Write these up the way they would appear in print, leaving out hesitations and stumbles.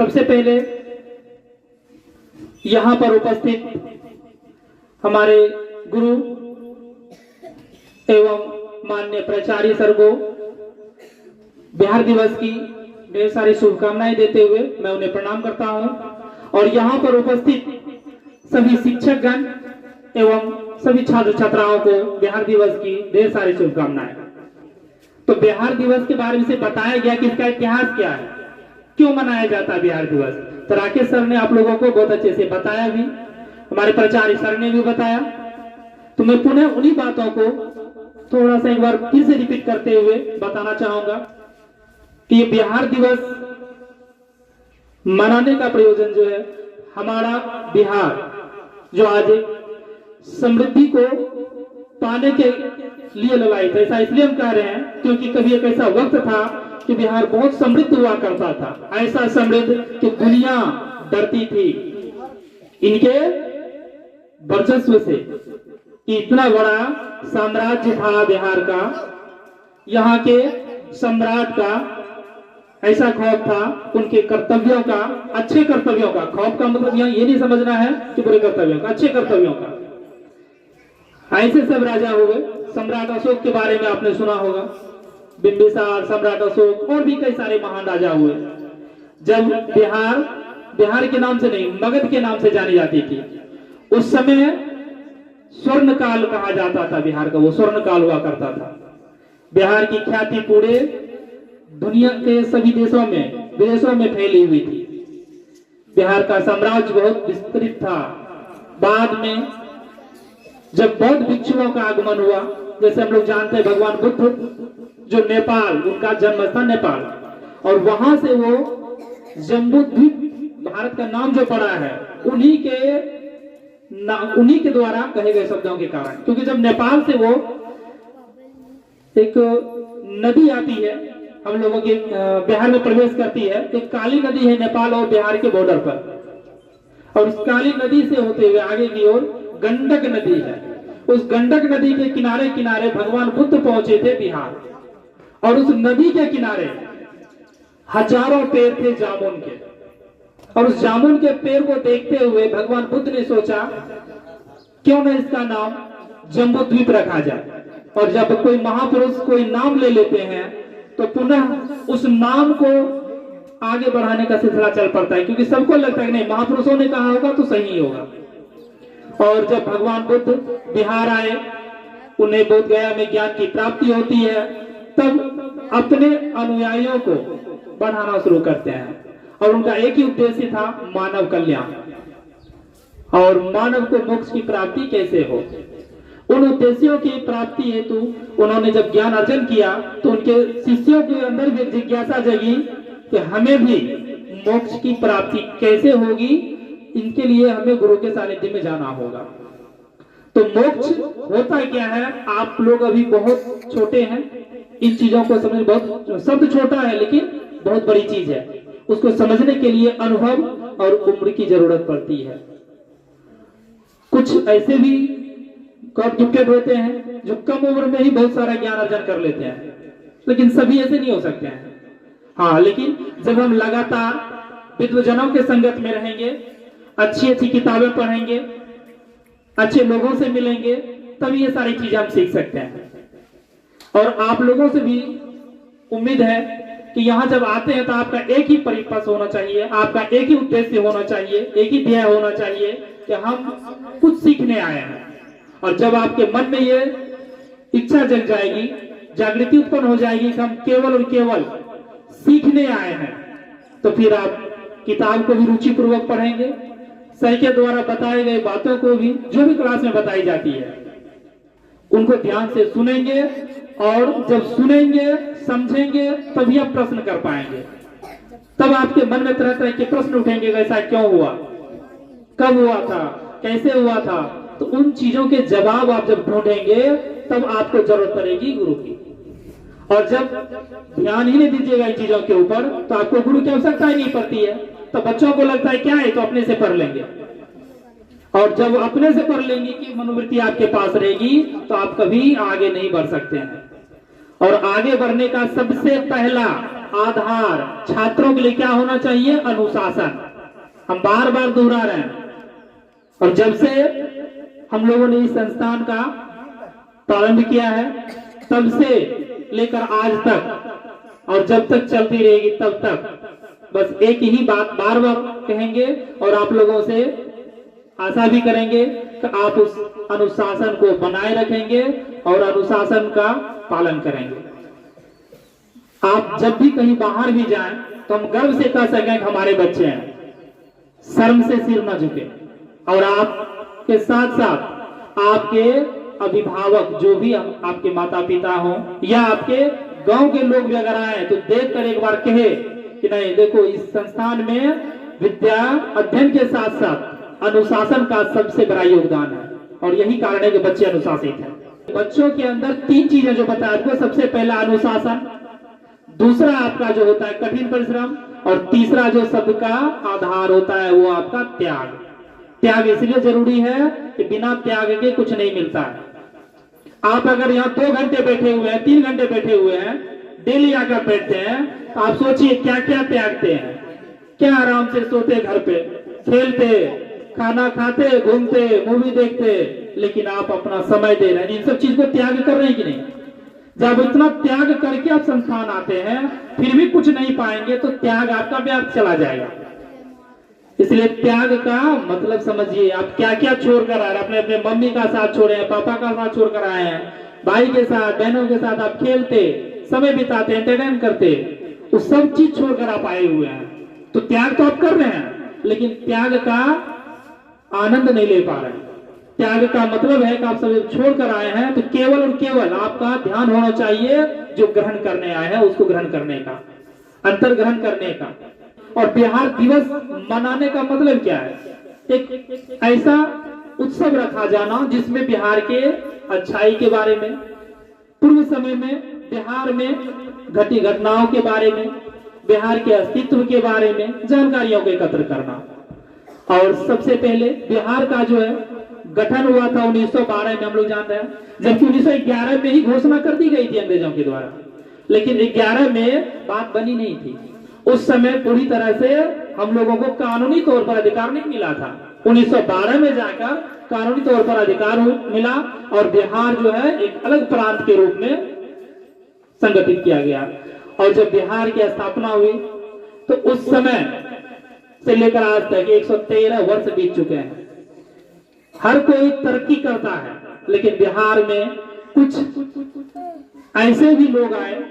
सबसे पहले यहाँ पर उपस्थित हमारे गुरु एवं माननीय प्राचार्य सर को बिहार दिवस की ढेर सारी शुभकामनाएं देते हुए मैं उन्हें प्रणाम करता हूं। और यहाँ पर उपस्थित सभी शिक्षकगण एवं सभी छात्र छात्राओं को बिहार दिवस की ढेर सारी शुभकामनाएं। तो बिहार दिवस के बारे में से बताया गया कि इसका इतिहास क्या है, क्यों मनाया जाता है बिहार दिवस। तो राकेश सर ने आप लोगों को बहुत अच्छे से बताया भी, हमारे प्राचार्य सर ने भी बताया। तो मैं पुनः उन्हीं बातों को थोड़ा सा एक बार फिर से रिपीट करते हुए बताना चाहूंगा कि ये बिहार दिवस मनाने का प्रयोजन जो है, हमारा बिहार जो आज समृद्धि को पाने के लिए ललायित है। ऐसा इसलिए हम कह रहे हैं क्योंकि कभी एक ऐसा वक्त था कि बिहार बहुत समृद्ध हुआ करता था, ऐसा समृद्ध कि दुनिया डरती थी इनके वर्चस्व से। इतना बड़ा साम्राज्य था बिहार का, यहाँ के सम्राट का ऐसा खौफ था उनके कर्तव्यों का, अच्छे कर्तव्यों का। खौफ का मतलब यहाँ ये नहीं समझना है कि बुरे कर्तव्यों का, अच्छे कर्तव्यों का। ऐसे सब राजा हुए। सम्राट अशोक के बारे में आपने सुना होगा, बिंबिसार, सम्राट अशोक और भी कई सारे महान राजा हुए। जब बिहार के नाम से नहीं, मगध के नाम से जानी जाती थी। उस समय स्वर्ण काल कहा जाता था बिहार का, वो स्वर्ण काल हुआ करता था। बिहार की ख्याति पूरे दुनिया के सभी देशों में, विदेशों में फैली हुई थी। बिहार का साम्राज्य बहुत विस्तृत था। बाद में जब बौद्ध भिक्षुओं का आगमन हुआ, जैसे हम लोग जानते हैं भगवान बुद्ध जो नेपाल, उनका जन्म स्थान नेपाल, और वहां से वो जम्बू द्वीप भारत का नाम जो पड़ा है उन्हीं के द्वारा कहे गए शब्दों के कारण। क्योंकि जब नेपाल से वो एक नदी आती है, हम लोगों के बिहार में प्रवेश करती है, एक काली नदी है नेपाल और बिहार के बॉर्डर पर। और उस काली नदी से होते हुए आगे की ओर गंडक नदी है। उस गंडक नदी के किनारे किनारे भगवान बुद्ध पहुंचे थे बिहार, और उस नदी के किनारे हजारों पेड़ थे जामुन के। और उस जामुन के पेड़ को देखते हुए भगवान बुद्ध ने सोचा क्यों न इसका नाम जम्बू द्वीप रखा जाए। और जब कोई महापुरुष कोई नाम ले लेते हैं तो पुनः उस नाम को आगे बढ़ाने का सिलसिला चल पड़ता है, क्योंकि सबको लगता है कि नहीं, महापुरुषों ने कहा होगा तो सही होगा। और जब भगवान बुद्ध बिहार आए, उन्हें बोध गया में ज्ञान की प्राप्ति होती है, तब अपने अनुयायियों को बढ़ाना शुरू करते हैं। और उनका एक ही उद्देश्य था, मानव कल्याण और मानव को मोक्ष की प्राप्ति कैसे हो। उन उद्देश्यों की प्राप्ति हेतु उन्होंने जब ज्ञान अर्जन किया तो उनके शिष्यों के अंदर भी जिज्ञासा जगी कि हमें भी मोक्ष की प्राप्ति कैसे होगी, इनके लिए हमें गुरु के सानिध्य में जाना होगा। तो मोक्ष होता क्या है, आप लोग अभी बहुत छोटे हैं, इन चीजों को समझ, बहुत शब्द छोटा है लेकिन बहुत बड़ी चीज है। उसको समझने के लिए अनुभव और उम्र की जरूरत पड़ती है। कुछ ऐसे भी गॉड गिफ्टेड होते हैं जो कम उम्र में ही बहुत सारा ज्ञान अर्जन कर लेते हैं, लेकिन सभी ऐसे नहीं हो सकते हैं। हाँ, लेकिन जब हम लगातार विद्वजनों के संगत में रहेंगे, अच्छी अच्छी किताबें पढ़ेंगे, अच्छे लोगों से मिलेंगे, तभी ये सारी चीजें हम सीख सकते हैं। और आप लोगों से भी उम्मीद है कि यहाँ जब आते हैं तो आपका एक ही परिपथ होना चाहिए, आपका एक ही उद्देश्य होना चाहिए, एक ही ध्येय होना चाहिए कि हम कुछ सीखने आए हैं। और जब आपके मन में ये इच्छा जग जाएगी, जागृति उत्पन्न हो जाएगी कि हम केवल और केवल सीखने आए हैं, तो फिर आप किताब को भी रुचि पूर्वक पढ़ेंगे, सर के द्वारा बताए गए बातों को भी, जो भी क्लास में बताई जाती है, उनको ध्यान से सुनेंगे। और जब सुनेंगे, समझेंगे, तभी आप प्रश्न कर पाएंगे। तब आपके मन में तरह तरह के प्रश्न उठेंगे, ऐसा क्यों हुआ, कब हुआ था, कैसे हुआ था। तो उन चीजों के जवाब आप जब ढूंढेंगे तब आपको जरूरत पड़ेगी गुरु की। और जब ध्यान ही नहीं दीजिएगा इन चीजों के ऊपर तो आपको गुरु की आवश्यकता ही नहीं पड़ती है। तो बच्चों को लगता है क्या है, तो अपने से पढ़ लेंगे। और जब अपने से पढ़ लेंगे कि मनोवृत्ति आपके पास रहेगी तो आप कभी आगे नहीं बढ़ सकते हैं। और आगे बढ़ने का सबसे पहला आधार छात्रों के लिए क्या होना चाहिए? अनुशासन। हम बार बार दोहरा रहे हैं। और जब से हम लोगों ने इस संस्थान का प्रारंभ किया है तब से लेकर आज तक और जब तक चलती रहेगी तब तक बस एक ही बात बार बार कहेंगे और आप लोगों से आशा भी करेंगे कि आप उस अनुशासन को बनाए रखेंगे और अनुशासन का पालन करेंगे। आप जब भी कहीं बाहर भी जाएं तो हम गर्व से कह सकें कि हमारे बच्चे हैं, शर्म से सिर न झुके। और आपके साथ साथ आपके अभिभावक जो भी आपके माता पिता हों या आपके गांव के लोग भी अगर आए तो देखकर एक बार कहे कि नहीं देखो इस संस्थान में विद्या अध्ययन के साथ साथ अनुशासन का सबसे बड़ा योगदान है और यही कारण है कि बच्चे अनुशासित हैं। बच्चों के अंदर 3 चीजें जो बताया आपको, सबसे पहला अनुशासन, दूसरा आपका जो होता है कठिन परिश्रम और तीसरा जो सबका आधार होता है वो आपका त्याग। त्याग इसलिए जरूरी है कि बिना त्याग के कुछ नहीं मिलता है। आप अगर यहाँ 2 घंटे बैठे हुए हैं, 3 घंटे बैठे हुए हैं, डेली आकर बैठते हैं तो आप सोचिए क्या क्या त्यागते हैं। क्या आराम से सोते घर पे, खेलते, खाना खाते, घूमते, मूवी देखते, लेकिन आप अपना समय दे रहे हैं। इन सब चीज को त्याग कर रहे हैं कि नहीं? जब इतना त्याग करके आप संस्थान आते हैं फिर भी कुछ नहीं पाएंगे तो त्याग आपका व्यर्थ चला जाएगा। इसलिए त्याग का मतलब समझिए, आप क्या क्या छोड़ कर आए। अपने अपने मम्मी का साथ छोड़े हैं, पापा का साथ छोड़ कर आए हैं, भाई के साथ, बहनों के साथ आप खेलते, समय बिताते, एंटरटेन करते, वो सब चीज छोड़कर आप आए हुए हैं। तो त्याग तो आप कर रहे हैं लेकिन त्याग का आनंद नहीं ले पा रहे हैं। त्याग का मतलब है कि आप सब छोड़कर आए हैं तो केवल और केवल आपका ध्यान होना चाहिए जो ग्रहण करने आए हैं उसको ग्रहण करने का, अंतर ग्रहण करने का। और बिहार दिवस मनाने का मतलब क्या है? एक ऐसा उत्सव रखा जाना जिसमें बिहार के अच्छाई के बारे में, पूर्व समय में बिहार में घटी घटनाओं के बारे में, बिहार के अस्तित्व के बारे में जानकारियों को एकत्र करना। और सबसे पहले बिहार का जो है गठन हुआ था 1912 में, हम लोग जानते हैं, जबकि 1911 में ही घोषणा कर दी गई थी अंग्रेजों के द्वारा, लेकिन 11 में बात बनी नहीं थी। उस समय पूरी तरह से हम लोगों को कानूनी तौर पर अधिकार नहीं मिला था। 1912 में जाकर कानूनी तौर पर अधिकार मिला और बिहार जो है एक अलग प्रांत के रूप में संगठित किया गया। और जब बिहार की स्थापना हुई तो उस समय से लेकर आज तक 113 वर्ष बीत चुके हैं। हर कोई तरक्की करता है लेकिन बिहार में कुछ ऐसे भी लोग आए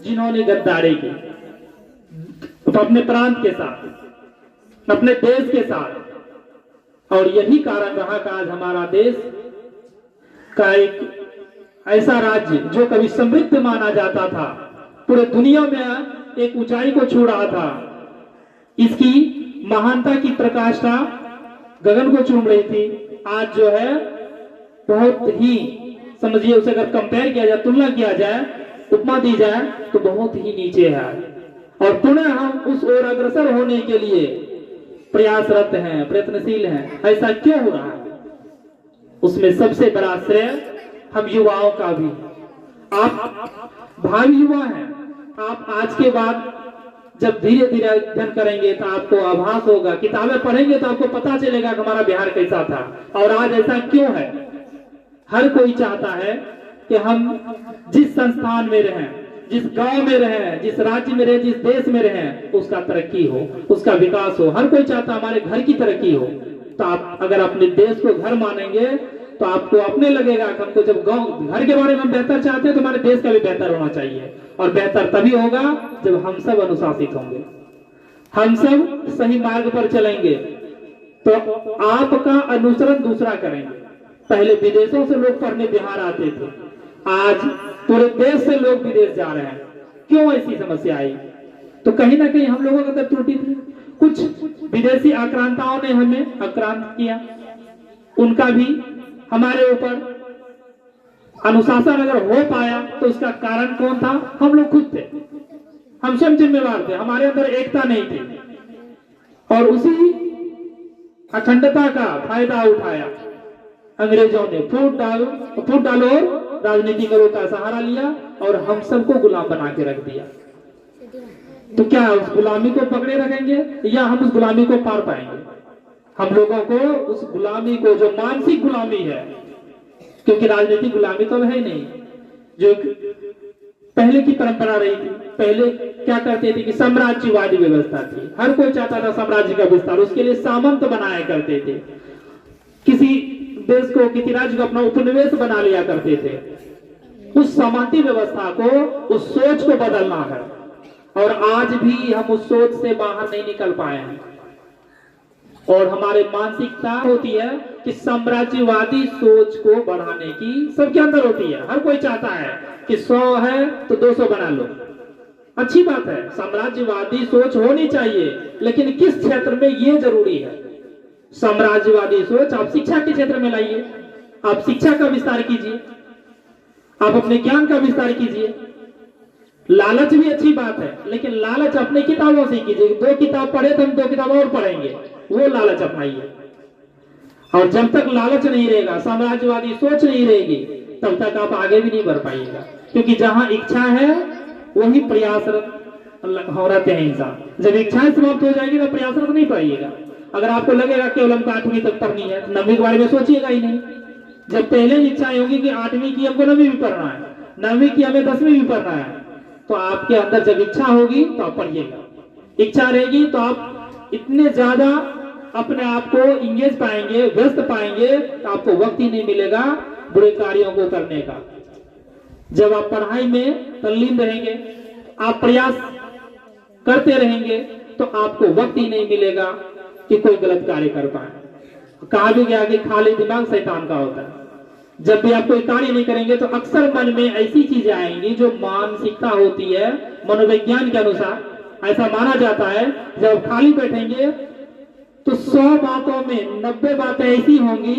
जिन्होंने गद्दारी की अपने प्रांत के साथ, अपने देश के साथ। और यही कारण रहा कि आज हमारा देश का एक ऐसा राज्य जो कभी समृद्ध माना जाता था, पूरे दुनिया में एक ऊंचाई को छू रहा था, इसकी महानता की प्रकाष्ठा गगन को चूम रही थी, आज जो है बहुत ही समझिए उसे अगर कंपेयर किया जाए, तुलना किया जाए, उपमा दी जाए तो बहुत ही नीचे है। और पुनः हम उस ओर अग्रसर होने के लिए प्रयासरत हैं, प्रयत्नशील हैं। ऐसा क्यों हो रहा है? उसमें सबसे बड़ा श्रेय हम युवाओं का भी। आप भावी युवा हैं, आप आज के बाद जब धीरे धीरे अध्ययन करेंगे तो आपको आभास होगा, किताबें पढ़ेंगे तो आपको पता चलेगा कि हमारा बिहार कैसा था और आज ऐसा क्यों है। हर कोई चाहता है कि हम जिस संस्थान में रहें, जिस गांव में रहें, जिस राज्य में रहें, जिस देश में रहें, उसका तरक्की हो, उसका विकास हो। हर कोई चाहता हमारे घर की तरक्की हो। तो आप अगर अपने देश को घर मानेंगे तो आपको अपने लगेगा कि हमको जब गांव घर के बारे में हम बेहतर चाहते हैं तो हमारे देश का भी बेहतर होना चाहिए। और बेहतर तभी होगा जब हम सब अनुशासित होंगे, हम सब सही मार्ग पर चलेंगे तो आपका अनुसरण दूसरा करेंगे। पहले विदेशों से लोग पढ़ने बिहार आते थे, आज पूरे देश से लोग विदेश जा रहे हैं। क्यों ऐसी समस्या आई? तो कहीं ना कहीं हम लोगों का अंदर त्रुटि थी। कुछ विदेशी आक्रांताओं ने हमें आक्रांत किया, उनका भी हमारे ऊपर अनुशासन अगर हो पाया तो उसका कारण कौन था? हम लोग खुद थे, हम स्वयं जिम्मेवार थे। हमारे अंदर एकता नहीं थी और उसी अखंडता का फायदा उठाया अंग्रेजों ने। फूट डालो और राजनीतिज्ञों का सहारा लिया और हम सबको गुलाम बना के रख दिया। तो क्या उस गुलामी को पकड़े रखेंगे या हम उस गुलामी को पार पाएंगे? हम लोगों को उस गुलामी को, जो मानसिक गुलामी है, क्योंकि राजनीतिक गुलामी तो है ही नहीं, जो पहले की परंपरा रही थी। पहले क्या करते थे कि साम्राज्यवादी व्यवस्था थी, हर कोई चाहता था साम्राज्य का विस्तार, उसके लिए सामंत बनाया करते थे, किसी देश को, किसी राज्य को अपना उपनिवेश बना लिया करते थे। उस सामंती व्यवस्था को, उस सोच को बदलना है, और आज भी हम उस सोच से बाहर नहीं निकल पाए हैं। और हमारे मानसिकता होती है कि साम्राज्यवादी सोच को बढ़ाने की सबके अंदर होती है। हर कोई चाहता है कि 100 है तो 200 बना लो। अच्छी बात है, साम्राज्यवादी सोच होनी चाहिए, लेकिन किस क्षेत्र में ये जरूरी है। साम्राज्यवादी सोच आप शिक्षा के क्षेत्र में लाइए, आप शिक्षा का विस्तार कीजिए, आप अपने ज्ञान का विस्तार कीजिए। लालच भी अच्छी बात है, लेकिन लालच अपने किताबों से कीजिए। 2 किताब पढ़े तो हम 2 किताब और पढ़ेंगे, वो लालच अपनाइए। और जब तक लालच नहीं रहेगा, साम्राज्यवादी सोच नहीं रहेगी, तब तक आप आगे भी नहीं बढ़ पाइएगा। क्योंकि जहां इच्छा है वही प्रयासरत हो रहते हैं इंसान। जब इच्छाएं समाप्त हो जाएगी तो प्रयासरत नहीं पाइएगा। अगर आपको लगेगा केवल हमको 8वीं तक पढ़नी है, 9वीं के बारे में सोचिएगा ही नहीं। जब पहले इच्छाएं होगी कि 8वीं की हमको 9वीं भी पढ़ना है, 9वीं की हमें 10वीं भी पढ़ना है, तो आपके अंदर जब इच्छा होगी तो आप पढ़िएगा। इच्छा रहेगी तो आप इतने ज्यादा अपने आप को इंगेज पाएंगे, व्यस्त पाएंगे, तो आपको वक्त ही नहीं मिलेगा बुरे कार्यों को करने का। जब आप पढ़ाई में तल्लीन रहेंगे, आप प्रयास करते रहेंगे, तो आपको वक्त ही नहीं मिलेगा कि कोई गलत कार्य कर पाए। कहा भी गया कि खाली दिमाग शैतान का होता है। जब भी आप कोई कार्य नहीं करेंगे तो अक्सर मन में ऐसी चीजें आएंगी जो मानसिकता होती है। मनोविज्ञान के अनुसार ऐसा माना जाता है, जब खाली बैठेंगे तो 100 बातों में 90 बातें ऐसी होंगी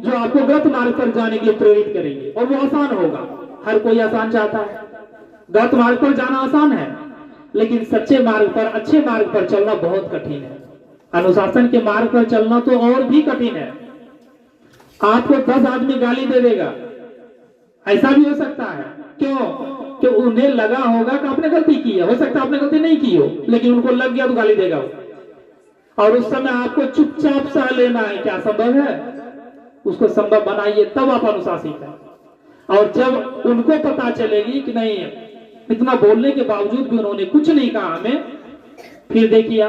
जो आपको गलत मार्ग पर जाने के लिए प्रेरित करेंगे, और वो आसान होगा। हर कोई आसान चाहता है, गलत मार्ग पर जाना आसान है, लेकिन सच्चे मार्ग पर, अच्छे मार्ग पर चलना बहुत कठिन है। अनुशासन के मार्ग पर चलना तो और भी कठिन है। आपको 10 आदमी गाली दे देगा, ऐसा भी हो सकता है। क्यों? कि उन्हें लगा होगा कि आपने गलती की है। हो सकता है आपने गलती नहीं की हो, लेकिन उनको लग गया तो गाली देगा वो। और उस समय आपको चुपचाप सह लेना है। क्या संभव है? उसको संभव बनाइए, तब आप अनुशासित हैं। और जब उनको पता चलेगी कि नहीं, इतना बोलने के बावजूद भी उन्होंने कुछ नहीं कहा हमें, फिर देखिए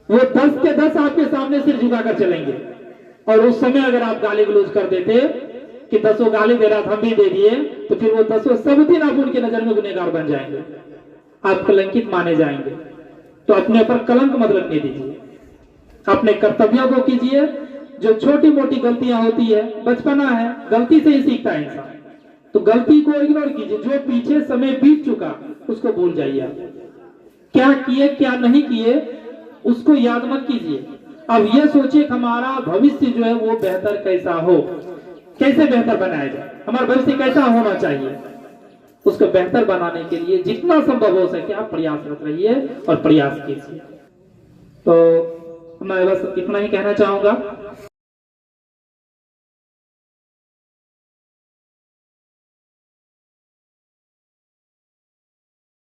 वो 10 के 10 आपके सामने सिर झुकाकर चलेंगे। और उस समय अगर आप गाली गलौज कर देते कि 10 गाली दे रहा था, हम भी दे दिए, तो फिर वो 10 सब दिन आप उनकी नजर में गुनहगार बन जाएंगे, आप कलंकित माने जाएंगे। तो अपने ऊपर कलंक मत लगने दीजिए, अपने कर्तव्यों को कीजिए। जो छोटी मोटी गलतियां होती है, बचपना है, गलती से ही सीखता है इंसान, तो गलती को इग्नोर कीजिए। जो पीछे समय बीत चुका उसको भूल जाइए। आप क्या किए क्या नहीं किए उसको याद मत कीजिए। अब ये सोचिए कि हमारा भविष्य जो है वो बेहतर कैसा हो, कैसे बेहतर बनाया जाए, हमारा भविष्य कैसा होना चाहिए। उसको बेहतर बनाने के लिए जितना संभव हो सके आप प्रयासरत रहिए और प्रयास कीजिए। तो मैं बस इतना ही कहना चाहूंगा।